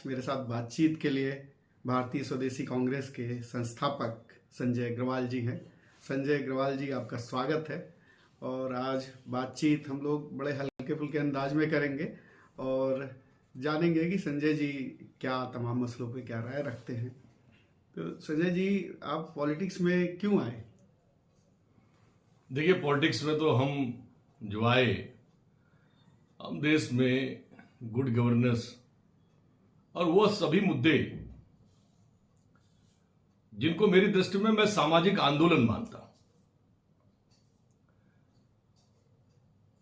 मेरे साथ बातचीत के लिए भारतीय स्वदेशी कांग्रेस के संस्थापक संजय अग्रवाल जी हैं। संजय अग्रवाल जी, आपका स्वागत है। और आज बातचीत हम लोग बड़े हल्के फुल्के अंदाज में करेंगे और जानेंगे कि संजय जी क्या तमाम मसलों पे क्या राय रखते हैं। तो संजय जी, आप पॉलिटिक्स में क्यों आए? देखिए, पॉलिटिक्स में तो हम जो आए, हम देश में गुड गवर्नेंस और वो सभी मुद्दे जिनको मेरी दृष्टि में मैं सामाजिक आंदोलन मानता हूं,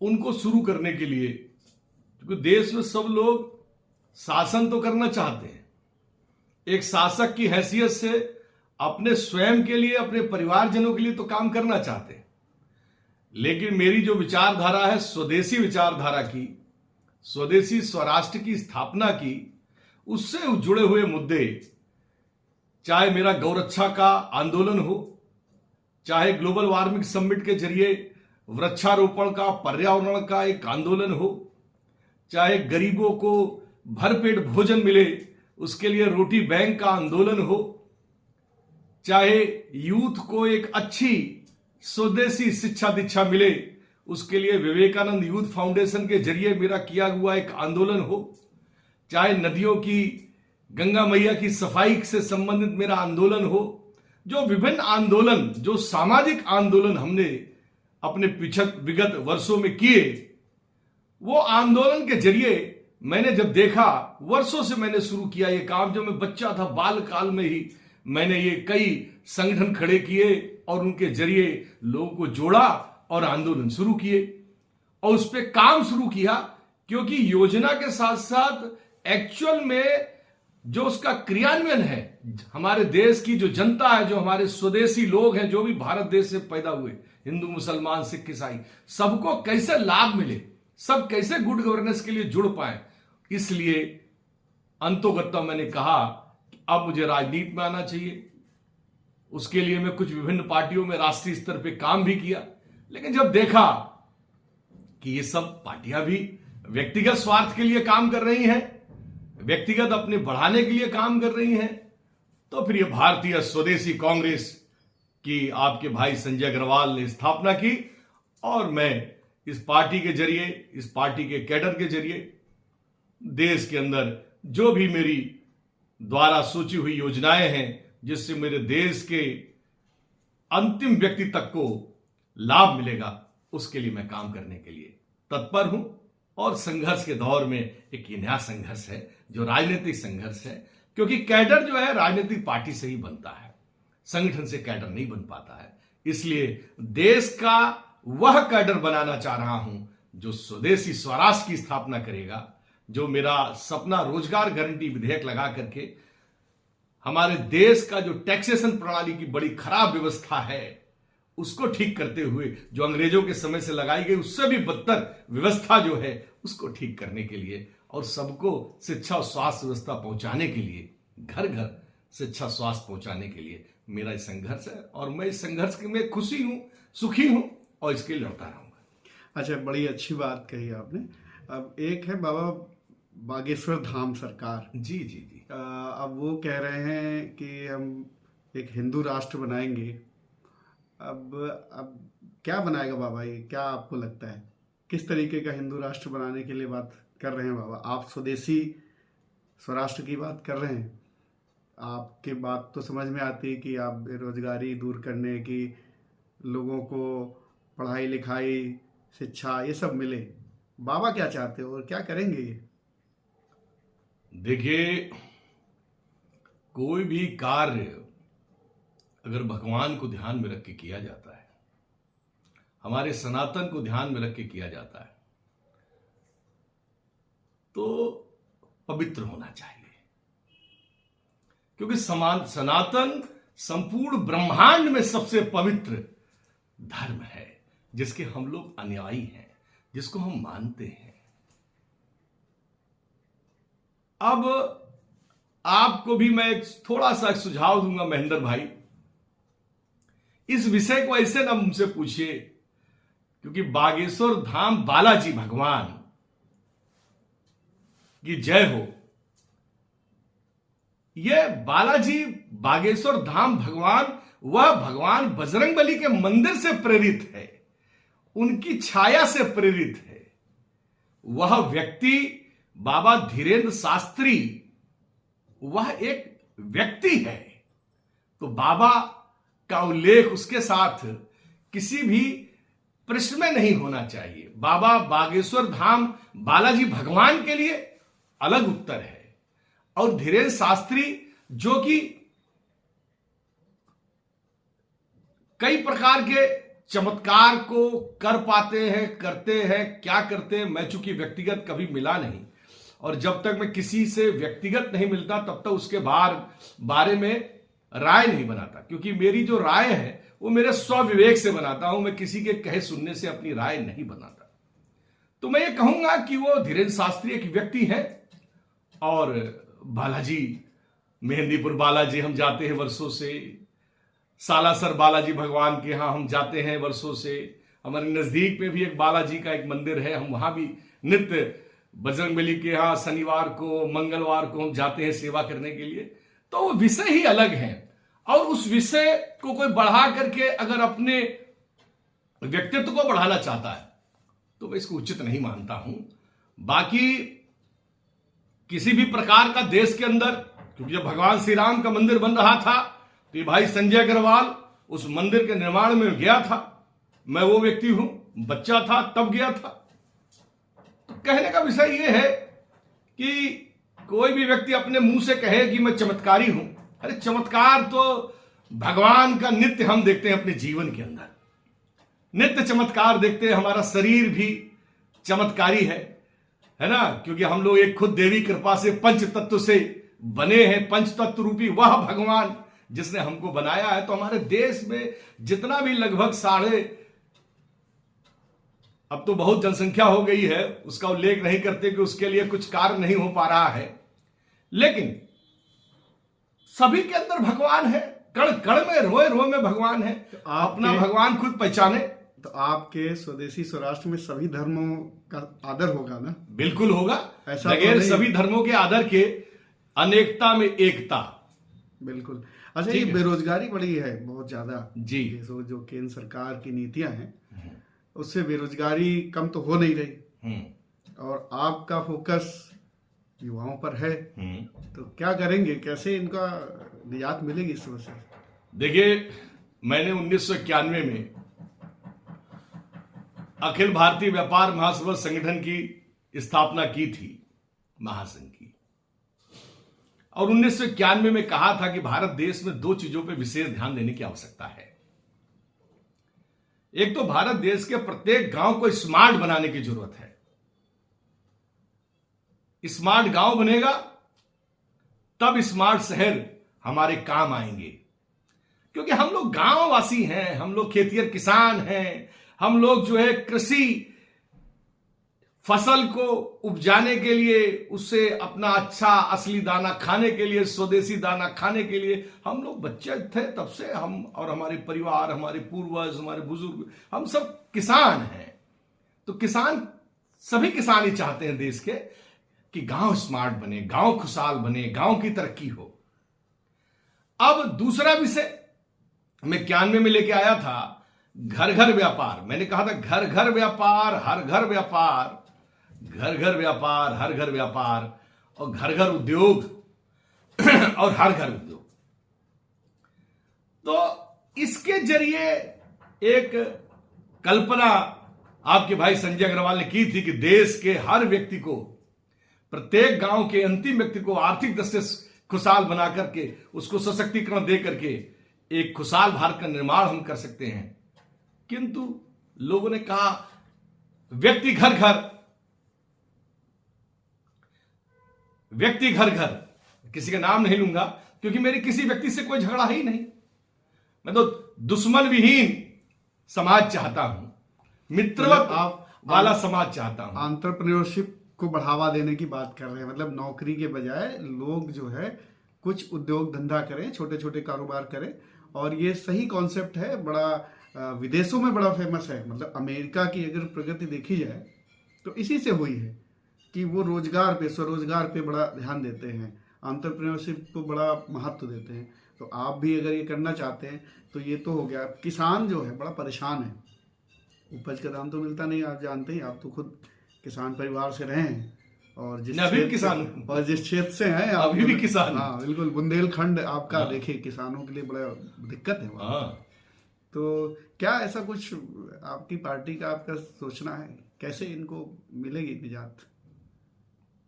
उनको शुरू करने के लिए, क्योंकि देश में सब लोग शासन तो करना चाहते हैं, एक शासक की हैसियत से अपने स्वयं के लिए, अपने परिवारजनों के लिए तो काम करना चाहते हैं, लेकिन मेरी जो विचारधारा है स्वदेशी विचारधारा की, स्वदेशी स्वराष्ट्र की स्थापना की, उससे जुड़े हुए मुद्दे, चाहे मेरा गौरक्षा का आंदोलन हो, चाहे ग्लोबल वार्मिंग समिट के जरिए वृक्षारोपण का, पर्यावरण का एक आंदोलन हो, चाहे गरीबों को भरपेट भोजन मिले उसके लिए रोटी बैंक का आंदोलन हो, चाहे यूथ को एक अच्छी स्वदेशी शिक्षा दीक्षा मिले उसके लिए विवेकानंद यूथ फाउंडेशन के जरिए मेरा किया हुआ एक आंदोलन हो, चाहे नदियों की, गंगा मैया की सफाई से संबंधित मेरा आंदोलन हो, जो विभिन्न आंदोलन, जो सामाजिक आंदोलन हमने अपने विगत वर्षों में किए, वो आंदोलन के जरिए मैंने जब देखा, वर्षों से मैंने शुरू किया ये काम, जब मैं बच्चा था बाल काल में ही मैंने ये कई संगठन खड़े किए और उनके जरिए लोगों को जोड़ा और आंदोलन शुरू किए और उस पर काम शुरू किया, क्योंकि योजना के साथ साथ एक्चुअल में जो उसका क्रियान्वयन है, हमारे देश की जो जनता है, जो हमारे स्वदेशी लोग हैं, जो भी भारत देश से पैदा हुए, हिंदू, मुसलमान, सिख, ईसाई, सबको कैसे लाभ मिले, सब कैसे गुड गवर्नेंस के लिए जुड़ पाए। इसलिए अंतोगत्वा मैंने कहा कि अब मुझे राजनीति में आना चाहिए। उसके लिए मैं कुछ विभिन्न पार्टियों में राष्ट्रीय स्तर पे काम भी किया, लेकिन जब देखा कि ये सब पार्टियां भी व्यक्तिगत स्वार्थ के लिए काम कर रही हैं, व्यक्तिगत अपने बढ़ाने के लिए काम कर रही हैं, तो फिर ये भारतीय स्वदेशी कांग्रेस की आपके भाई संजय अग्रवाल ने स्थापना की और मैं इस पार्टी के जरिए, इस पार्टी के कैडर के जरिए देश के अंदर जो भी मेरी द्वारा सोची हुई योजनाएं हैं, जिससे मेरे देश के अंतिम व्यक्ति तक को लाभ मिलेगा, उसके लिए मैं काम करने के लिए तत्पर हूं। और संघर्ष के दौर में एक ये नया संघर्ष है जो राजनीतिक संघर्ष है, क्योंकि कैडर जो है राजनीतिक पार्टी से ही बनता है, संगठन से कैडर नहीं बन पाता है। इसलिए देश का वह कैडर बनाना चाह रहा हूं जो स्वदेशी स्वराष्ट्र की स्थापना करेगा, जो मेरा सपना रोजगार गारंटी विधेयक लगा करके हमारे देश का जो टैक्सेशन प्रणाली की बड़ी खराब व्यवस्था है उसको ठीक करते हुए, जो अंग्रेजों के समय से लगाई गई उससे भी बदतर व्यवस्था जो है उसको ठीक करने के लिए और सबको शिक्षा और स्वास्थ्य व्यवस्था पहुंचाने के लिए, घर घर शिक्षा स्वास्थ्य पहुंचाने के लिए मेरा संघर्ष है और मैं इस संघर्ष में खुशी हूं, सुखी हूं और इसके लिए लड़ता रहूंगा। अच्छा, बड़ी अच्छी बात कही आपने। अब एक है बाबा बागेश्वर धाम सरकार, जी जी जी, अब वो कह रहे हैं कि हम एक हिंदू राष्ट्र बनाएंगे। अब क्या बनाएगा बाबा, ये क्या आपको लगता है, किस तरीके का हिंदू राष्ट्र बनाने के लिए बात कर रहे हैं बाबा? आप स्वदेशी स्वराष्ट्र की बात कर रहे हैं, आपकी बात तो समझ में आती है कि आप बेरोजगारी दूर करने की, लोगों को पढ़ाई लिखाई शिक्षा ये सब मिले। बाबा क्या चाहते हो और क्या करेंगे ये? देखिए, कोई भी कार्य अगर भगवान को ध्यान में रख के किया जाता है, हमारे सनातन को ध्यान में रख के किया जाता है, तो पवित्र होना चाहिए, क्योंकि सनातन संपूर्ण ब्रह्मांड में सबसे पवित्र धर्म है, जिसके हम लोग अनुयायी हैं, जिसको हम मानते हैं। अब आपको भी मैं थोड़ा सा सुझाव दूंगा महेंद्र भाई, इस विषय को ऐसे ना मुझसे पूछिए, क्योंकि बागेश्वर धाम बालाजी भगवान की जय हो, ये बालाजी बागेश्वर धाम भगवान, वह भगवान बजरंगबली के मंदिर से प्रेरित है, उनकी छाया से प्रेरित है। वह व्यक्ति बाबा धीरेन्द्र शास्त्री, वह एक व्यक्ति है। तो बाबा का उल्लेख उसके साथ किसी भी प्रश्न में नहीं होना चाहिए। बाबा बागेश्वर धाम बालाजी भगवान के लिए अलग उत्तर है, और धीरेन्द्र शास्त्री जो कि कई प्रकार के चमत्कार को कर पाते हैं, करते हैं, क्या करते हैं, मैं चूंकि व्यक्तिगत कभी मिला नहीं, और जब तक मैं किसी से व्यक्तिगत नहीं मिलता तब तक उसके बारे में राय नहीं बनाता, क्योंकि मेरी जो राय है वो मेरे स्वविवेक से बनाता हूं, मैं किसी के कहे सुनने से अपनी राय नहीं बनाता। तो मैं ये कहूंगा कि वो धीरेन्द्र शास्त्री एक व्यक्ति है, और बालाजी, मेहंदीपुर बालाजी हम जाते हैं वर्षों से, सालासर बालाजी भगवान के यहां हम जाते हैं वर्षों से, हमारे नजदीक में भी एक बालाजी का एक मंदिर है, हम वहां भी नित्य बजरंगबली के यहां शनिवार को, मंगलवार को हम जाते हैं सेवा करने के लिए। तो वो विषय ही अलग है, और उस विषय को कोई बढ़ा करके अगर अपने व्यक्तित्व को बढ़ाना चाहता है तो मैं इसको उचित नहीं मानता हूं। बाकी किसी भी प्रकार का देश के अंदर, क्योंकि जब भगवान श्री राम का मंदिर बन रहा था तो ये भाई संजय अग्रवाल उस मंदिर के निर्माण में गया था, मैं वो व्यक्ति हूं, बच्चा था तब गया था। तो कहने का विषय ये है कि कोई भी व्यक्ति अपने मुंह से कहे कि मैं चमत्कारी हूं, अरे चमत्कार तो भगवान का नित्य हम देखते हैं अपने जीवन के अंदर, नित्य चमत्कार देखते हैं। हमारा शरीर भी चमत्कारी है ना, क्योंकि हम लोग एक खुद देवी कृपा से पंच तत्व से बने हैं, पंच तत्व रूपी वह भगवान जिसने हमको बनाया है। तो हमारे देश में जितना भी लगभग अब तो बहुत जनसंख्या हो गई है, उसका उल्लेख नहीं करते कि उसके लिए कुछ कार्य नहीं हो पा रहा है, लेकिन सभी के अंदर भगवान है, कण कण में, रोए रोए में भगवान है। तो अपना भगवान खुद पहचाने। तो आपके स्वदेशी स्वराष्ट्र में सभी धर्मों का आदर होगा ना? बिल्कुल होगा, ऐसा बगैर तो सभी धर्मों के आदर के अनेकता में एकता। बिल्कुल। अच्छा, ये बेरोजगारी बढ़ी है बहुत ज्यादा जी, जो केंद्र सरकार की नीतियां हैं उससे बेरोजगारी कम तो हो नहीं रही, और आपका फोकस युवाओं पर है, तो क्या करेंगे, कैसे इनका निजात मिलेगी इस समस्या से? देखिए, मैंने 1991 में अखिल भारतीय व्यापार महासभा संगठन की स्थापना की थी, महासंघ की, और 1991 में कहा था कि भारत देश में दो चीजों पर विशेष ध्यान देने की आवश्यकता है। एक तो भारत देश के प्रत्येक गांव को स्मार्ट बनाने की जरूरत है। स्मार्ट गांव बनेगा तब स्मार्ट शहर हमारे काम आएंगे, क्योंकि हम लोग गांववासी हैं, हम लोग खेतिहर किसान हैं, हम लोग जो है कृषि फसल को उपजाने के लिए, उससे अपना अच्छा असली दाना खाने के लिए, स्वदेशी दाना खाने के लिए हम लोग बच्चे थे तब से, हम और हमारे परिवार, हमारे पूर्वज, हमारे बुजुर्ग, हम सब किसान हैं। तो किसान, सभी किसान ही चाहते हैं देश के कि गांव स्मार्ट बने, गांव खुशहाल बने, गांव की तरक्की हो। अब दूसरा विषय मैं 91 में लेके आया था, घर घर व्यापार। मैंने कहा था घर घर व्यापार, हर घर व्यापार, घर घर व्यापार, हर घर व्यापार, और घर घर उद्योग और हर घर उद्योग। तो इसके जरिए एक कल्पना आपके भाई संजय अग्रवाल ने की थी कि देश के हर व्यक्ति को, प्रत्येक गांव के अंतिम व्यक्ति को आर्थिक दृष्टि से खुशहाल बना करके, उसको सशक्तिकरण दे करके एक खुशहाल भारत का निर्माण हम कर सकते हैं। किंतु लोगों ने कहा व्यक्ति घर घर, व्यक्ति घर घर, किसी का नाम नहीं लूंगा क्योंकि मेरे किसी व्यक्ति से कोई झगड़ा ही नहीं, मैं तो दुश्मन विहीन समाज चाहता हूं, मित्रवत वाला समाज चाहता हूं। एंटरप्रेन्योरशिप को बढ़ावा देने की बात कर रहे हैं, मतलब नौकरी के बजाय लोग जो है कुछ उद्योग धंधा करें, छोटे छोटे कारोबार करें, और ये सही कॉन्सेप्ट है, बड़ा विदेशों में बड़ा फेमस है। मतलब अमेरिका की अगर प्रगति देखी जाए तो इसी से हुई है कि वो रोजगार पे, स्वरोजगार पे बड़ा ध्यान देते हैं, एंटरप्रेन्योरशिप को बड़ा महत्व देते हैं। तो आप भी अगर ये करना चाहते हैं तो ये तो हो गया। किसान जो है बड़ा परेशान है, उपज का दाम तो मिलता नहीं, आप जानते हैं, आप तो खुद किसान परिवार से रहे हैं और जिस मैं अभी भी क्षेत्र किसान हूं। और जिस क्षेत्र से हैं आप, अभी भी किसान हूं। हाँ बिल्कुल, बुंदेलखंड आपका हाँ। देखिए किसानों के लिए बड़ा दिक्कत है वहाँ। हाँ, तो क्या ऐसा कुछ आपकी पार्टी का आपका सोचना है, कैसे इनको मिलेगी निजात,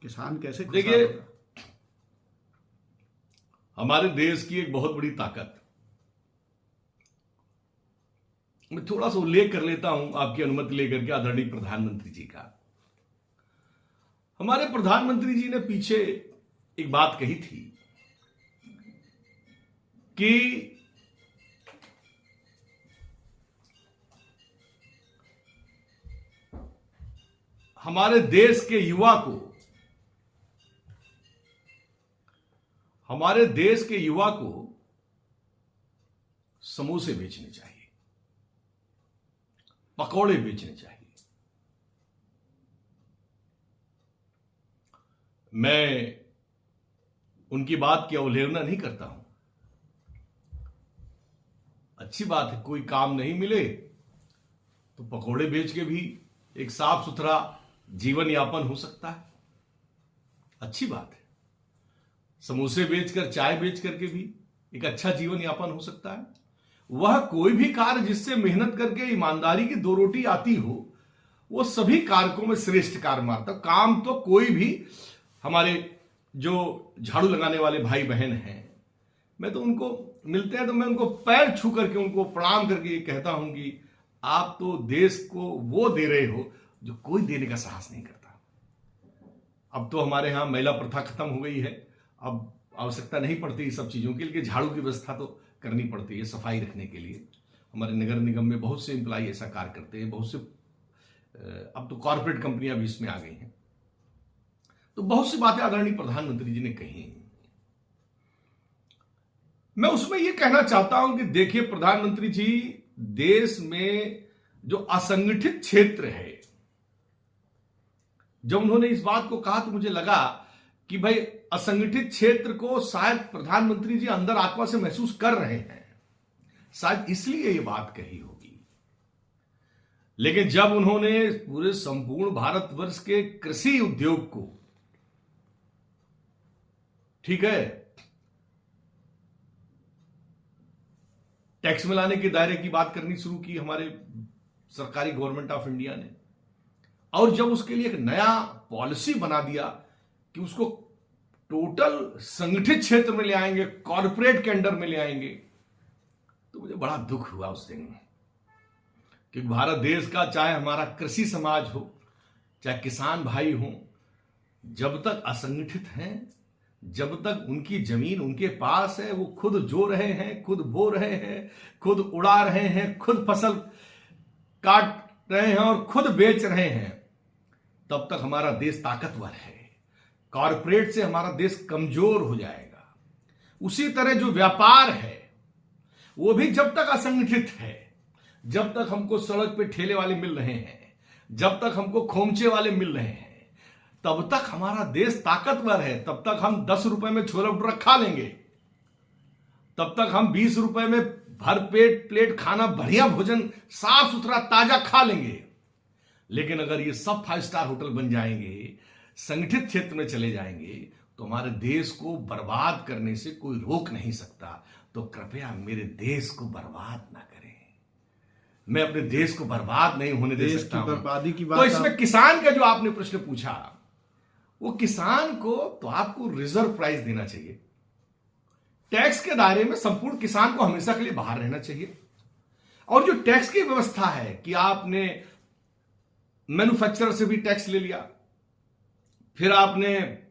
किसान कैसे खुशहाल देखिए, होगा? हमारे देश की एक बहुत बड़ी ताकत, मैं थोड़ा सा उल्लेख कर लेता हूं आपकी अनुमति लेकर के आदरणीय प्रधानमंत्री जी का। हमारे प्रधानमंत्री जी ने पीछे एक बात कही थी कि हमारे देश के युवा को समोसे बेचने चाहिए, पकौड़े बेचने चाहिए। मैं उनकी बात की अवहेलना नहीं करता हूं, अच्छी बात है, कोई काम नहीं मिले तो पकौड़े बेच के भी एक साफ सुथरा जीवन यापन हो सकता है, अच्छी बात है। समोसे बेचकर, चाय बेच करके भी एक अच्छा जीवन यापन हो सकता है। वह कोई भी कार्य जिससे मेहनत करके ईमानदारी की दो रोटी आती हो, वो सभी कारकों में श्रेष्ठ कार्य मानता हूं। काम तो कोई भी, हमारे जो झाड़ू लगाने वाले भाई बहन हैं, मैं तो उनको मिलते हैं तो मैं उनको पैर छू करके, उनको प्रणाम करके ये कहता हूं कि आप तो देश को वो दे रहे हो जो कोई देने का साहस नहीं करता। अब तो हमारे यहां महिला प्रथा खत्म हो गई है, अब आवश्यकता नहीं पड़ती इस सब चीजों के लिए, झाड़ू की व्यवस्था तो करनी पड़ती है सफाई रखने के लिए। हमारे नगर निगम में बहुत से एम्प्लॉय ऐसा कार्य करते हैं, बहुत से अब तो कॉर्पोरेट कंपनियां भी इसमें आ गई हैं। तो बहुत सी बातें आदरणीय प्रधानमंत्री जी ने कही। मैं उसमें यह कहना चाहता हूं कि देखिए प्रधानमंत्री जी, देश में जो असंगठित क्षेत्र है, जब उन्होंने इस बात को कहा तो मुझे लगा कि भाई असंगठित क्षेत्र को शायद प्रधानमंत्री जी अंदर आत्मा से महसूस कर रहे हैं, शायद इसलिए ये बात कही होगी। लेकिन जब उन्होंने पूरे संपूर्ण भारतवर्ष के कृषि उद्योग को, ठीक है, टैक्स में लाने के दायरे की बात करनी शुरू की हमारे सरकारी गवर्नमेंट ऑफ इंडिया ने, और जब उसके लिए एक नया पॉलिसी बना दिया कि उसको टोटल संगठित क्षेत्र में ले आएंगे, कॉर्पोरेट के अंडर में ले आएंगे, तो मुझे बड़ा दुख हुआ उस दिन कि भारत देश का, चाहे हमारा कृषि समाज हो, चाहे किसान भाई हो, जब तक असंगठित हैं, जब तक उनकी जमीन उनके पास है, वो खुद जो रहे हैं, खुद बो रहे हैं, खुद उड़ा रहे हैं, खुद फसल काट रहे हैं और खुद बेच रहे हैं, तब तक हमारा देश ताकतवर है। कॉर्पोरेट से हमारा देश कमजोर हो जाएगा। उसी तरह जो व्यापार है वो भी जब तक असंगठित है, जब तक हमको सड़क पे ठेले वाले मिल रहे हैं, जब तक हमको खोमचे वाले मिल रहे हैं, तब तक हमारा देश ताकतवर है। तब तक हम 10 रुपए में छोला भटूरा खा लेंगे, तब तक हम 20 रुपए में भर पेट प्लेट खाना, बढ़िया भोजन, साफ सुथरा ताजा खा लेंगे। लेकिन अगर ये सब 5 स्टार होटल बन जाएंगे, संगठित क्षेत्र में चले जाएंगे, तो हमारे देश को बर्बाद करने से कोई रोक नहीं सकता। तो कृपया मेरे देश को बर्बाद ना करें, मैं अपने देश को बर्बाद नहीं होने दे सकता हूं। बर्बादी की बात, तो इसमें किसान का जो आपने प्रश्न पूछा, वो किसान को तो आपको रिजर्व प्राइस देना चाहिए। टैक्स के दायरे में संपूर्ण किसान को हमेशा के लिए बाहर रहना चाहिए। और जो टैक्स की व्यवस्था है कि आपने मैन्युफैक्चरर से भी टैक्स ले लिया, फिर आपने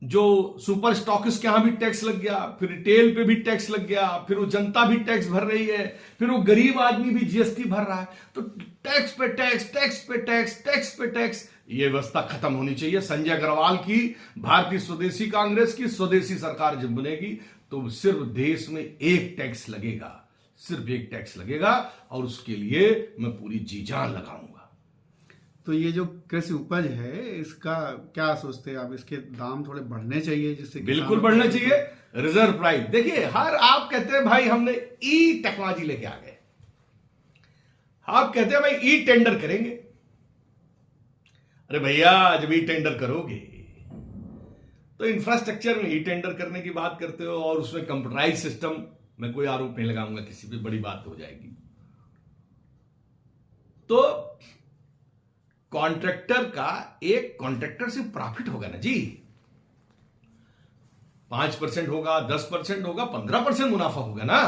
जो सुपर स्टॉकिस्ट के यहां भी टैक्स लग गया, फिर रिटेल पे भी टैक्स लग गया, फिर वो जनता भी टैक्स भर रही है, फिर वो गरीब आदमी भी जीएसटी भर रहा है। तो टैक्स पे टैक्स, टैक्स पे टैक्स, टैक्स पे टैक्स, ये व्यवस्था खत्म होनी चाहिए। संजय अग्रवाल की भारतीय स्वदेशी कांग्रेस की स्वदेशी सरकार जब बनेगी तो सिर्फ देश में एक टैक्स लगेगा, सिर्फ एक टैक्स लगेगा, और उसके लिए मैं पूरी जी जान लगाऊंगा। तो तो ये जो कृषि उपज है इसका क्या सोचते हैं आप? इसके दाम थोड़े बढ़ने चाहिए जिससे बिल्कुल बढ़ना चाहिए। रिजर्व प्राइस देखिए, हर आप कहते हैं भाई हमने ई टेक्नोलॉजी लेके आ गए, आप कहते हैं भाई ई टेंडर करेंगे। अरे भैया जब ई टेंडर करोगे तो इंफ्रास्ट्रक्चर में ई टेंडर करने की बात करते हो और उसमें कंप्यूटराइज सिस्टम, मैं कोई आरोप नहीं लगाऊंगा किसी पे, बड़ी बात हो जाएगी। तो कॉन्ट्रैक्टर का एक कॉन्ट्रैक्टर से प्रॉफिट होगा ना जी, 5% होगा, 10% होगा, 15% मुनाफा होगा ना।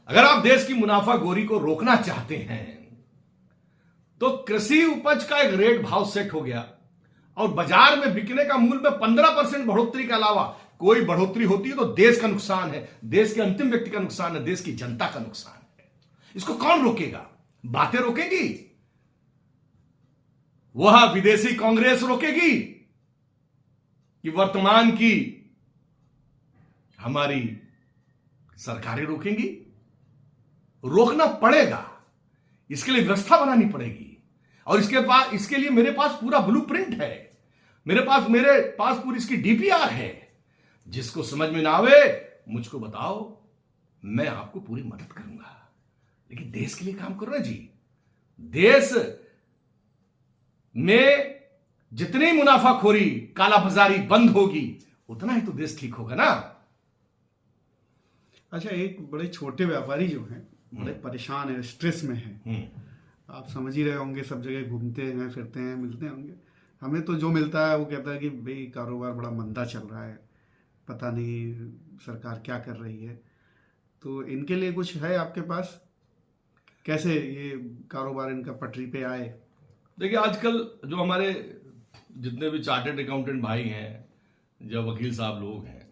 अगर आप देश की मुनाफाखोरी को रोकना चाहते हैं तो कृषि उपज का एक रेट भाव सेट हो गया और बाजार में बिकने का मूल्य में 15% बढ़ोतरी के अलावा कोई बढ़ोतरी होती है तो देश का नुकसान है, देश के अंतिम व्यक्ति का नुकसान है, देश की जनता का नुकसान है। इसको कौन रोकेगा? बातें रोकेगी? वह विदेशी कांग्रेस रोकेगी कि वर्तमान की हमारी सरकारें रोकेंगी? रोकना पड़ेगा, इसके लिए व्यवस्था बनानी पड़ेगी और इसके लिए मेरे पास पूरा ब्लूप्रिंट है, मेरे पास पूरी इसकी डीपीआर है। जिसको समझ में ना आवे मुझको बताओ, मैं आपको पूरी मदद करूंगा, लेकिन देश के लिए काम करो ना जी। देश में जितनी मुनाफाखोरी, कालाबाजारी बंद होगी उतना ही तो देश ठीक होगा ना। अच्छा, एक बड़े छोटे व्यापारी जो हैं बड़े परेशान है, स्ट्रेस में है। आप समझ ही रहे होंगे, सब जगह घूमते हैं, फिरते हैं, मिलते होंगे। हमें तो जो मिलता है वो कहता है कि भाई कारोबार बड़ा मंदा चल रहा है, पता नहीं सरकार क्या कर रही है। तो इनके लिए कुछ है आपके पास? कैसे ये कारोबार इनका पटरी पे आए? देखिए, आजकल जो हमारे जितने भी चार्टर्ड अकाउंटेंट भाई हैं, जो वकील साहब लोग हैं,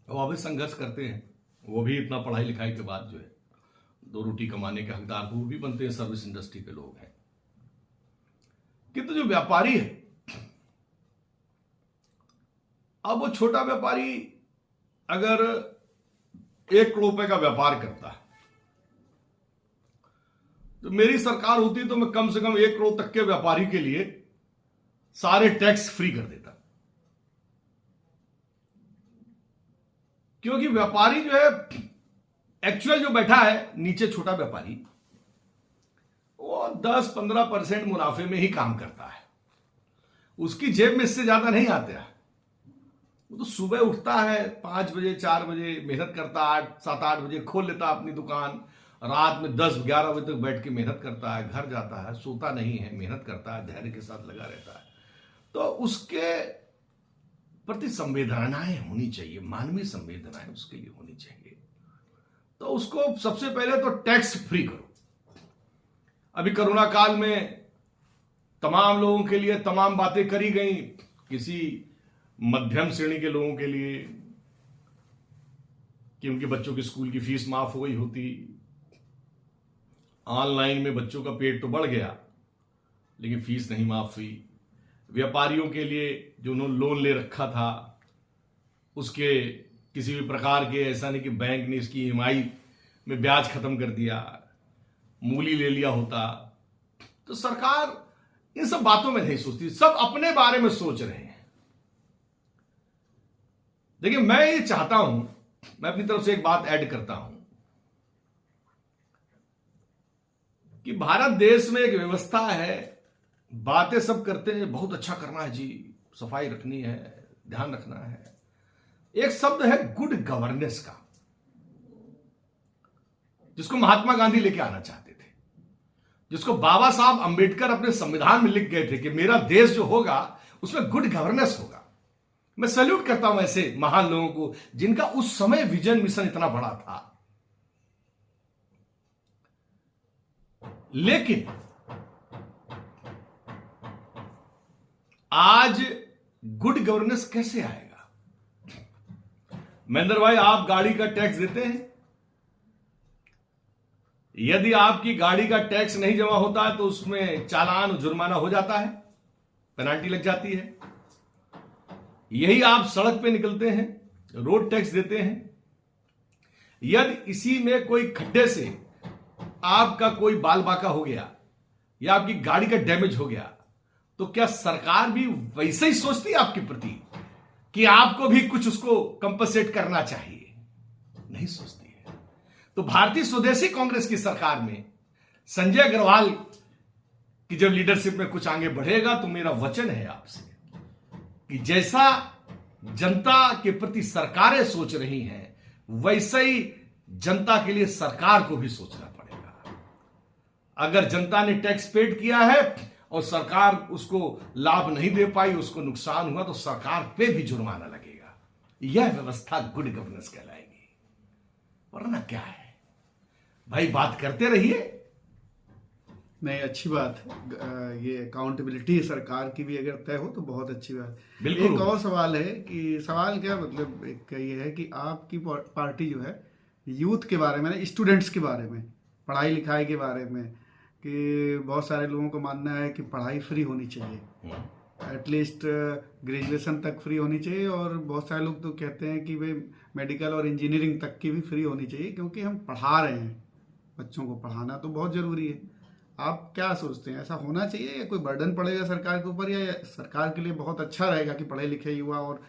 वो अभी संघर्ष करते हैं। वो भी इतना पढ़ाई लिखाई के बाद जो है दो रोटी कमाने के हकदार वो भी बनते हैं, सर्विस इंडस्ट्री के लोग हैं। किंतु जो व्यापारी है, अब वो छोटा व्यापारी अगर 1 करोड़ रुपए का व्यापार करता है तो मेरी सरकार होती तो मैं कम से कम 1 करोड़ तक के व्यापारी के लिए सारे टैक्स फ्री कर देता। क्योंकि व्यापारी जो है एक्चुअल जो बैठा है नीचे, छोटा व्यापारी, वो 10-15% मुनाफे में ही काम करता है, उसकी जेब में इससे ज्यादा नहीं आते है। वो तो सुबह उठता है 5 बजे 4 बजे, मेहनत करता है, 7-8 बजे खोल लेता है अपनी दुकान, रात में 10-11 बजे तक बैठ के मेहनत करता है, घर जाता है, सोता नहीं है, मेहनत करता है, धैर्य के साथ लगा रहता है। तो उसके प्रति संवेदनाएं होनी चाहिए, मानवीय संवेदनाएं उसके लिए होनी चाहिए। तो उसको सबसे पहले तो टैक्स फ्री करो। अभी कोरोना काल में तमाम लोगों के लिए तमाम बातें करी गई। किसी मध्यम श्रेणी के लोगों के लिए कि उनके बच्चों की स्कूल की फीस माफ हो गई होती, ऑनलाइन में बच्चों का पेट तो बढ़ गया लेकिन फीस नहीं माफ हुई। व्यापारियों के लिए जो उन्होंने लोन ले रखा था उसके किसी भी प्रकार के, ऐसा नहीं कि बैंक ने इसकी ईएमआई में ब्याज खत्म कर दिया, मूली ले लिया होता। तो सरकार इन सब बातों में नहीं सोचती, सब अपने बारे में सोच रहे हैं। देखिए, मैं ये चाहता हूं, मैं अपनी तरफ से एक बात ऐड करता हूं कि भारत देश में एक व्यवस्था है, बातें सब करते हैं, बहुत अच्छा करना है जी, सफाई रखनी है, ध्यान रखना है। एक शब्द है गुड गवर्नेंस का, जिसको महात्मा गांधी लेके आना चाहते थे, जिसको बाबा साहब अंबेडकर अपने संविधान में लिख गए थे कि मेरा देश जो होगा उसमें गुड गवर्नेंस होगा। मैं सैल्यूट करता हूं ऐसे महान लोगों को जिनका उस समय विजन मिशन इतना बड़ा था। लेकिन आज गुड गवर्नेंस कैसे आएगा? महेंद्र भाई, आप गाड़ी का टैक्स देते हैं, यदि आपकी गाड़ी का टैक्स नहीं जमा होता है तो उसमें चालान, जुर्माना हो जाता है, पेनाल्टी लग जाती है। यही आप सड़क पे निकलते हैं, रोड टैक्स देते हैं, यदि इसी में कोई खड्डे से आपका कोई बाल बाका हो गया या आपकी गाड़ी का डैमेज हो गया, तो क्या सरकार भी वैसे ही सोचती है आपके प्रति कि आपको भी कुछ उसको कंपनसेट करना चाहिए? नहीं सोचती है। तो भारतीय स्वदेशी कांग्रेस की सरकार में संजय अग्रवाल की जब लीडरशिप में कुछ आगे बढ़ेगा, तो मेरा वचन है आपसे कि जैसा जनता के प्रति सरकारें सोच रही हैं, वैसे ही जनता के लिए सरकार को भी सोचना पड़ेगा। अगर जनता ने टैक्स पेड किया है और सरकार उसको लाभ नहीं दे पाई, उसको नुकसान हुआ, तो सरकार पे भी जुर्माना लगेगा। यह व्यवस्था गुड गवर्नेंस कहलाएगी। वरना क्या है भाई, बात करते रहिए। नहीं, अच्छी बात है। ये अकाउंटेबिलिटी सरकार की भी अगर तय हो तो बहुत अच्छी बात है। बिल्कुल। एक और सवाल है कि सवाल क्या मतलब, एक ये है कि आपकी पार्टी जो है यूथ के बारे में, स्टूडेंट्स के बारे में, पढ़ाई लिखाई के बारे में, कि बहुत सारे लोगों को मानना है कि पढ़ाई फ्री होनी चाहिए, एटलीस्ट ग्रेजुएशन तक फ्री होनी चाहिए, और बहुत सारे लोग तो कहते हैं कि वे मेडिकल और इंजीनियरिंग तक की भी फ्री होनी चाहिए, क्योंकि हम पढ़ा रहे हैं। बच्चों को पढ़ाना तो बहुत ज़रूरी है। आप क्या सोचते हैं, ऐसा होना चाहिए या कोई बर्डन पड़ेगा सरकार के ऊपर, या सरकार के लिए बहुत अच्छा रहेगा कि पढ़े लिखे युवा और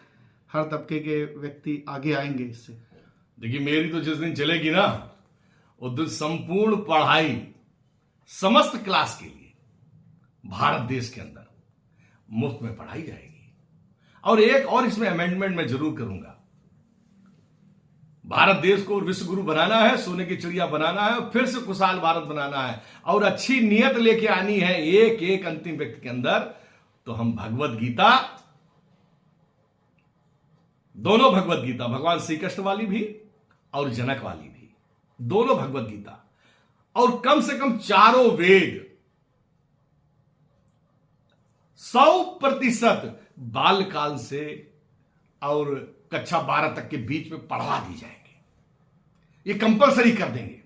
हर तबके के व्यक्ति आगे आएंगे इससे? देखिए, मेरी तो जिस दिन चलेगी ना, उस दिन संपूर्ण पढ़ाई समस्त क्लास के लिए भारत देश के अंदर मुफ्त में पढ़ाई जाएगी। और एक और इसमें अमेंडमेंट मैं जरूर करूंगा। भारत देश को विश्व गुरु बनाना है, सोने की चिड़िया बनाना है, फिर से खुशहाल भारत बनाना है, और अच्छी नियत लेके आनी है एक एक अंतिम व्यक्ति के अंदर। तो हम भगवत गीता, दोनों भगवत गीता, भगवान श्री कृष्ण वाली भी और जनक वाली भी, दोनों भगवत गीता, और कम से कम चारों वेद 100% बालकाल से और कक्षा 12 तक के बीच में पढ़ा दी जाएंगे। ये कंपलसरी कर देंगे,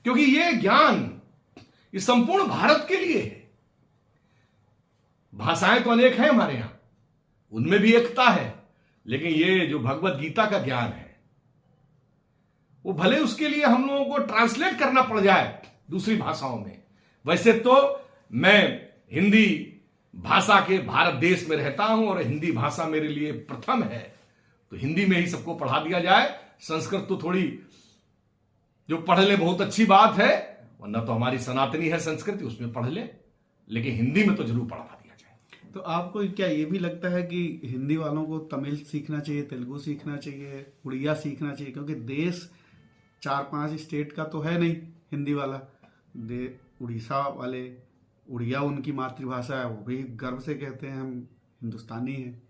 क्योंकि ये ज्ञान ये संपूर्ण भारत के लिए है। भाषाएं तो अनेक हैं हमारे यहां, उनमें भी एकता है, लेकिन ये जो भगवत गीता का ज्ञान है, वो भले उसके लिए हम लोगों को ट्रांसलेट करना पड़ जाए दूसरी भाषाओं में। वैसे तो मैं हिंदी भाषा के भारत देश में रहता हूं और हिंदी भाषा मेरे लिए प्रथम है, तो हिंदी में ही सबको पढ़ा दिया जाए। संस्कृत तो थोड़ी जो पढ़ ले बहुत अच्छी बात है, वरना तो हमारी सनातनी है संस्कृति, उसमें पढ़ ले, लेकिन हिंदी में तो जरूर पढ़ा दिया जाए। तो आपको क्या ये भी लगता है कि हिंदी वालों को तमिल सीखना चाहिए, तेलुगु सीखना चाहिए, उड़िया सीखना चाहिए? क्योंकि देश 4-5 स्टेट का तो है नहीं हिंदी वाला। उड़ीसा वाले उड़िया उनकी मातृभाषा है, वो भी गर्व से कहते हैं हम हिंदुस्तानी हैं।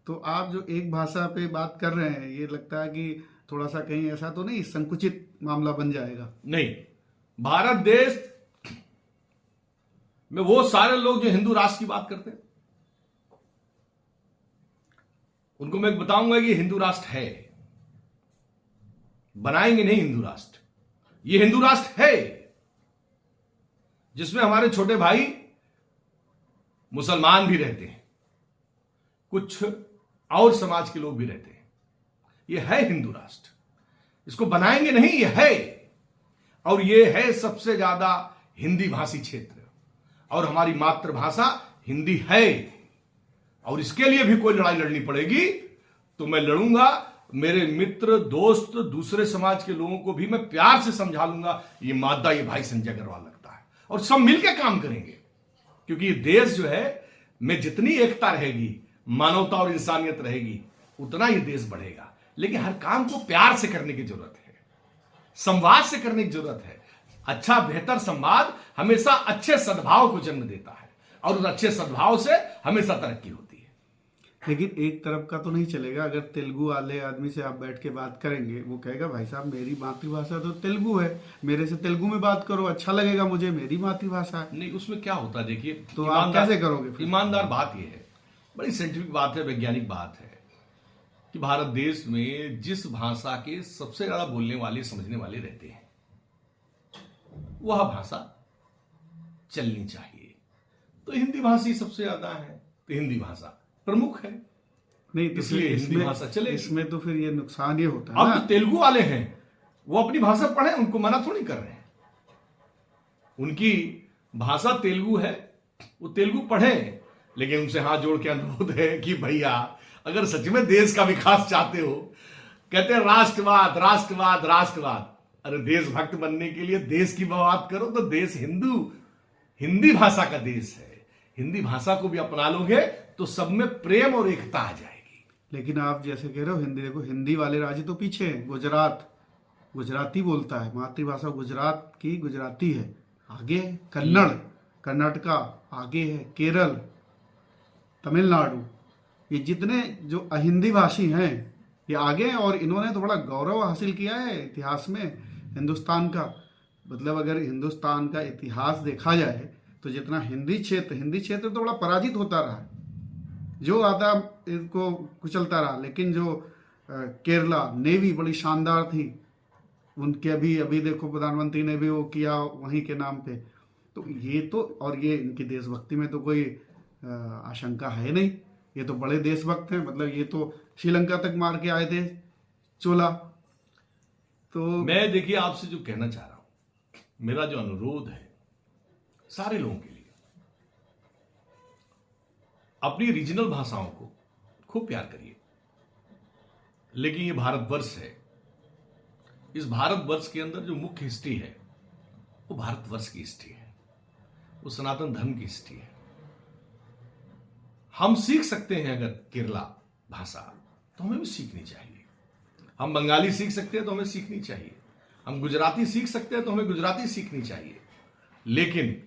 तो आप जो एक भाषा पे बात कर रहे हैं, ये लगता है कि थोड़ा सा कहीं ऐसा तो नहीं संकुचित मामला बन जाएगा? नहीं, भारत देश में वो सारे लोग जो हिंदू राष्ट्र की बात करते हैं, उनको मैं बताऊंगा कि हिंदू राष्ट्र है। बनाएंगे नहीं हिंदू राष्ट्र, ये हिंदू राष्ट्र है, जिसमें हमारे छोटे भाई मुसलमान भी रहते हैं, कुछ और समाज के लोग भी रहते हैं। ये है हिंदू राष्ट्र, इसको बनाएंगे नहीं, ये है। और ये है सबसे ज्यादा हिंदी भाषी क्षेत्र, और हमारी मातृभाषा हिंदी है। और इसके लिए भी कोई लड़ाई लड़नी पड़ेगी तो मैं लड़ूंगा। मेरे मित्र, दोस्त, दूसरे समाज के लोगों को भी मैं प्यार से समझा लूंगा, ये मादा ये भाई संजय अग्रवाल लगता है, और सब मिलकर काम करेंगे। क्योंकि ये देश जो है में जितनी एकता रहेगी, मानवता और इंसानियत रहेगी, उतना ये देश बढ़ेगा। लेकिन हर काम को प्यार से करने की जरूरत है, संवाद से करने की जरूरत है। अच्छा बेहतर संवाद हमेशा अच्छे सद्भाव को जन्म देता है, और उस अच्छे सद्भाव से हमेशा तरक्की होती है। लेकिन एक तरफ का तो नहीं चलेगा। अगर तेलुगु वाले आदमी से आप बैठ के बात करेंगे, वो कहेगा भाई साहब मेरी मातृभाषा तो तेलुगु है, मेरे से तेलुगु में बात करो, अच्छा लगेगा मुझे, मेरी मातृभाषा है। नहीं, उसमें क्या होता है, देखिए, तो आप कैसे करोगे फिर? ईमानदार बात यह है, बड़ी साइंटिफिक बात है, वैज्ञानिक बात है, कि भारत देश में जिस भाषा के सबसे ज्यादा बोलने वाले, समझने वाले रहते हैं, वह भाषा चलनी चाहिए। तो हिंदी भाषी सबसे ज्यादा है, तो हिंदी भाषा प्रमुख है, नहीं तो इसलिए हिंदी भाषा चलेगी। इसमें तो फिर ये नुकसान ये होता है अब ना। तो तेलुगु वाले हैं, वो अपनी भाषा पढ़े, उनको मना थोड़ी कर रहे हैं। उनकी भाषा तेलुगु है, वो तेलुगु पढ़े, लेकिन उनसे हाथ जोड़ के अनुरोध है कि भैया अगर सच में देश का विकास चाहते हो, कहते हैं राष्ट्रवाद राष्ट्रवाद राष्ट्रवाद, अरे देशभक्त बनने के लिए देश की बात करो तो देश हिंदी भाषा का देश है। हिंदी भाषा को भी अपना लोगे तो सब में प्रेम और एकता आ जाएगी। लेकिन आप जैसे कह रहे हो हिंदी, देखो हिंदी वाले राज्य तो पीछे हैं। गुजरात गुजराती बोलता है, मातृभाषा गुजरात की गुजराती है। आगे है कन्नड़, कर्नाटका आगे है, केरल, तमिलनाडु, ये जितने जो अहिंदी भाषी हैं ये आगे हैं। और इन्होंने तो बड़ा गौरव हासिल किया है इतिहास में हिंदुस्तान का। मतलब अगर हिंदुस्तान का इतिहास देखा जाए तो जितना हिंदी क्षेत्र तो बड़ा पराजित होता रहा, जो आता इनको कुचलता रहा। लेकिन जो केरला नेवी बड़ी शानदार थी, उनके अभी देखो प्रधानमंत्री ने भी वो किया वहीं के नाम पे। तो ये तो, और ये इनकी देशभक्ति में तो कोई आशंका है नहीं, ये तो बड़े देशभक्त हैं। मतलब ये तो श्रीलंका तक मार के आए थे चोला। तो मैं देखिए आपसे जो कहना चाह रहा हूं, मेरा जो अनुरोध है सारे लोगों के लिए, अपनी रीजनल भाषाओं को खूब प्यार करिए। लेकिन ये भारतवर्ष है, इस भारतवर्ष के अंदर जो मुख्य हिस्ट्री है वो भारतवर्ष की हिस्ट्री है, वो सनातन धर्म की हिस्ट्री है। हम सीख सकते हैं अगर केरला भाषा, तो हमें भी सीखनी चाहिए। हम बंगाली सीख सकते हैं तो हमें सीखनी चाहिए। हम गुजराती सीख सकते हैं तो हमें गुजराती सीखनी चाहिए। लेकिन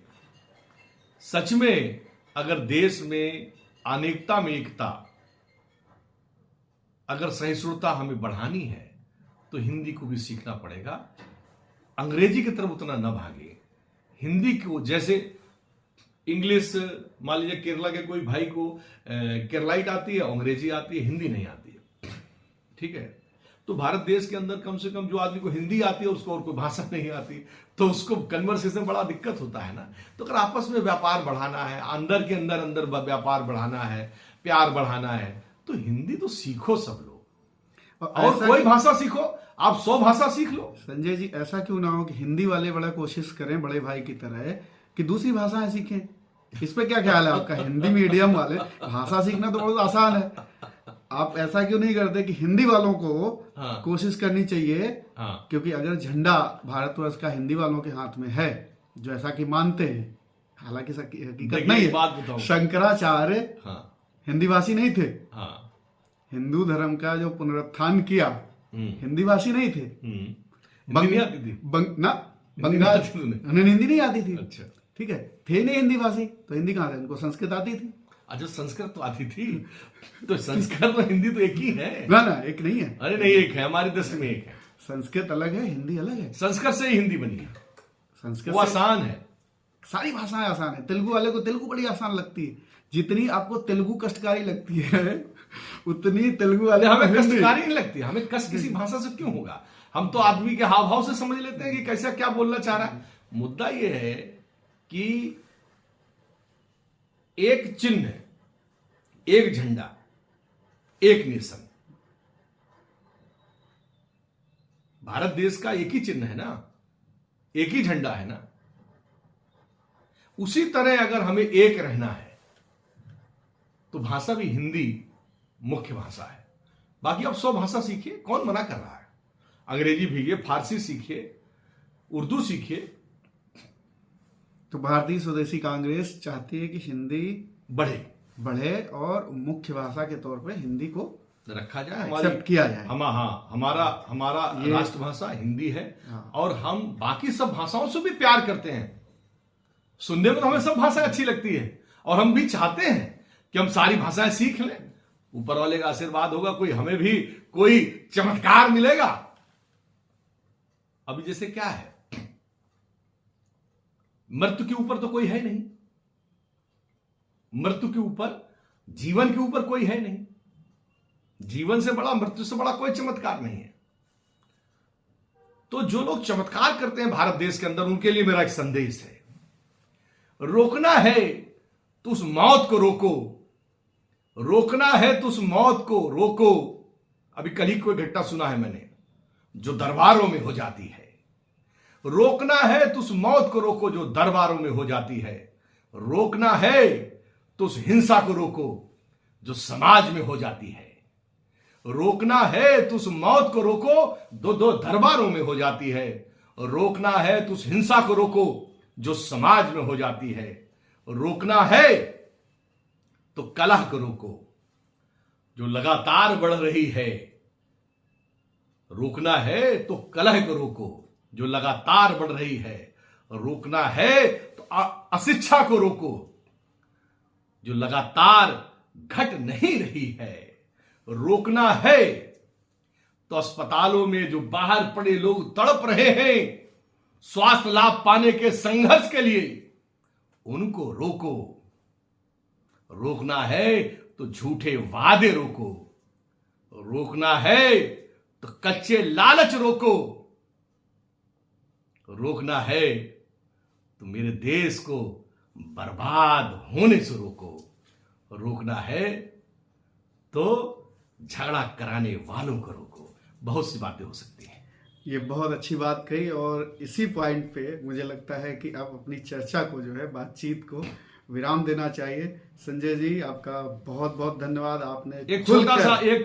सच में अगर देश में अनेकता में एकता, अगर सहिष्णुता हमें बढ़ानी है तो हिंदी को भी सीखना पड़ेगा। अंग्रेजी की तरफ उतना न भागे, हिंदी को, जैसे इंग्लिश, मान लीजिए केरला के कोई भाई को केरलाइट आती है, अंग्रेजी आती है, हिंदी नहीं आती है, ठीक है। तो भारत देश के अंदर कम से कम जो आदमी को हिंदी आती है उसको और कोई भाषा नहीं आती, तो उसको कन्वर्सेशन बड़ा दिक्कत होता है ना। तो अगर आपस में व्यापार बढ़ाना है, अंदर के अंदर व्यापार बढ़ाना है, प्यार बढ़ाना है, तो हिंदी तो सीखो सब लोग, और कोई भाषा सीखो, आप 100 भाषा सीख लो। संजय जी, ऐसा क्यों ना हो कि हिंदी वाले बड़ा कोशिश करें बड़े भाई की तरह कि दूसरी भाषाएं सीखें। इस पे क्या ख्याल है आपका? हिंदी मीडियम वाले, भाषा सीखना तो बहुत आसान है, आप ऐसा क्यों नहीं करते कि हिंदी वालों को कोशिश करनी चाहिए? क्योंकि अगर झंडा भारतवर्ष का हिंदी वालों के हाथ में है, जो ऐसा कि मानते हैं, हालांकि हकीकत नहीं है, शंकराचार्य हिंदी भाषी नहीं थे। हिंदू धर्म का जो पुनरुत्थान किया हिंदी भाषी नहीं थे। बंगाल उन्हें हिंदी नहीं आती थी, अच्छा, ठीक है, थे नहीं हिंदी भाषी, तो हिंदी कहां से? उनको संस्कृत आती थी। अच्छा, संस्कृत तो आती थी, तो संस्कृत और हिंदी तो एक ही है ना? एक नहीं है। अरे नहीं, एक है, हमारी दृष्टि में एक है। संस्कृत अलग है, हिंदी अलग है। संस्कृत से ही हिंदी बनी है, संस्कृत वो आसान है, सारी भाषाएं आसान है। तेलुगु वाले को तेलुगु बड़ी आसान लगती है, जितनी आपको तेलुगु कष्टकारी लगती है उतनी तेलुगु वाले हमें कष्टकारी नहीं लगती। हमें कष्ट किसी भाषा से क्यों होगा? हम तो आदमी के हाव भाव से समझ लेते हैं कि कैसा क्या बोलना चाह रहा है। मुद्दा यह है कि एक चिन्ह, एक झंडा, एक नेशन, भारत देश का एक ही चिन्ह है ना, एक ही झंडा है ना। उसी तरह अगर हमें एक रहना है तो भाषा भी हिंदी मुख्य भाषा है। बाकी आप 100 भाषा सीखिए, कौन मना कर रहा है? अंग्रेजी भीगे, फारसी सीखिए, उर्दू सीखिए। तो भारतीय स्वदेशी कांग्रेस चाहती है कि हिंदी बढ़े और मुख्य भाषा के तौर पे हिंदी को रखा जाए, एक्सेप्ट किया जाए। हमारा राष्ट्रभाषा हिंदी है। और हम बाकी सब भाषाओं से भी प्यार करते हैं। सुनने में तो हमें सब भाषाएं अच्छी लगती है, और हम भी चाहते हैं कि हम सारी भाषाएं सीख लें। ऊपर वाले का आशीर्वाद होगा, कोई हमें भी कोई चमत्कार मिलेगा। अभी जैसे क्या है, मृत्यु के ऊपर तो कोई है नहीं, मृत्यु के ऊपर, जीवन के ऊपर कोई है नहीं। जीवन से बड़ा, मृत्यु से बड़ा कोई चमत्कार नहीं है। तो जो लोग चमत्कार करते हैं भारत देश के अंदर, उनके लिए मेरा एक संदेश है, रोकना है तो उस मौत को रोको, रोकना है तो उस मौत को रोको। अभी कल ही कोई घटना सुना है मैंने, जो दरबारों में हो जाती है। रोकना है तो उस मौत को रोको जो दरबारों में हो जाती है। रोकना है तो उस हिंसा को रोको जो समाज में हो जाती है। रोकना है तो उस मौत को रोको दो दो दरबारों में हो जाती है। रोकना है तो उस हिंसा को रोको जो समाज में हो जाती है। रोकना है तो कलह को रोको जो लगातार बढ़ रही है। रोकना है तो कलह को रोको जो लगातार बढ़ रही है। रोकना है तो अशिक्षा को रोको जो लगातार घट नहीं रही है। रोकना है तो अस्पतालों में जो बाहर पड़े लोग तड़प रहे हैं स्वास्थ्य लाभ पाने के संघर्ष के लिए, उनको रोको। रोकना है तो झूठे वादे रोको। रोकना है तो कच्चे लालच रोको। रोकना है तो मेरे देश को बर्बाद होने से रोको। रोकना है तो झगड़ा कराने वालों को रोको। बहुत सी बातें हो सकती हैं। ये बहुत अच्छी बात कही, और इसी पॉइंट पे मुझे लगता है कि अब अपनी चर्चा को जो है, बातचीत को विराम देना चाहिए। संजय जी, आपका बहुत बहुत धन्यवाद। आपने एक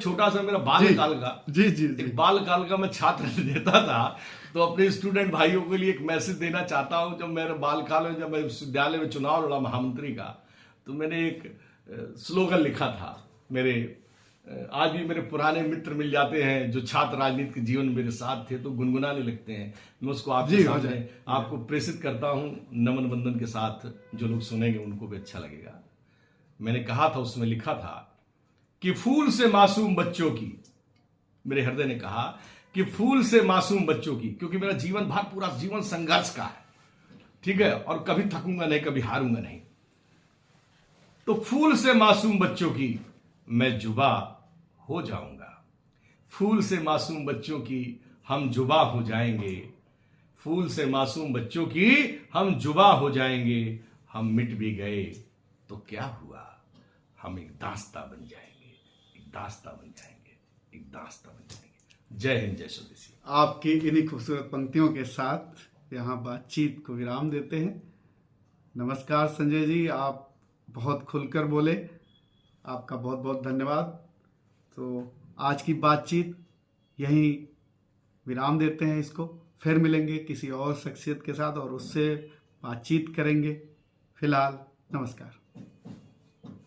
छोटा सा मेरा बाल्यकाल का एक बाल्यकाल का मैं छात्र देता था, तो अपने स्टूडेंट भाइयों के लिए एक मैसेज देना चाहता हूं। जब मेरे बाल्यकाल में, जब मैं विश्वविद्यालय में चुनाव लड़ा महामंत्री का, तो मैंने एक स्लोगन लिखा था। मेरे आज भी मेरे पुराने मित्र मिल जाते हैं जो छात्र राजनीति के जीवन में मेरे साथ थे, तो गुनगुनाने लगते हैं। मैं उसको आपके सामने आपको प्रेषित करता हूं नमन वंदन के साथ। जो लोग सुनेंगे उनको भी अच्छा लगेगा। मैंने कहा था, उसमें लिखा था कि फूल से मासूम बच्चों की, मेरे हृदय ने कहा कि फूल से मासूम बच्चों की, क्योंकि मेरा जीवन भर पूरा जीवन संघर्ष का है, ठीक है, और कभी थकूंगा नहीं, कभी हारूंगा नहीं। तो फूल से मासूम बच्चों की मैं जुबा हो जाऊंगा। फूल से मासूम बच्चों की हम जुबा हो जाएंगे। फूल से मासूम बच्चों की हम जुबा हो जाएंगे। हम मिट भी गए तो क्या हुआ, हम एक दास्ता बन जाएंगे, एक दास्ता बन जाएंगे, एक दास्ता बन जाएंगे। जय हिंद, जय स्वदेशी। आपकी इन्हीं खूबसूरत पंक्तियों के साथ यहाँ बातचीत को विराम देते हैं। नमस्कार संजय जी, आप बहुत खुलकर बोले, आपका बहुत बहुत धन्यवाद। तो आज की बातचीत यहीं विराम देते हैं इसको। फिर मिलेंगे किसी और शख्सियत के साथ और उससे बातचीत करेंगे। फिलहाल नमस्कार।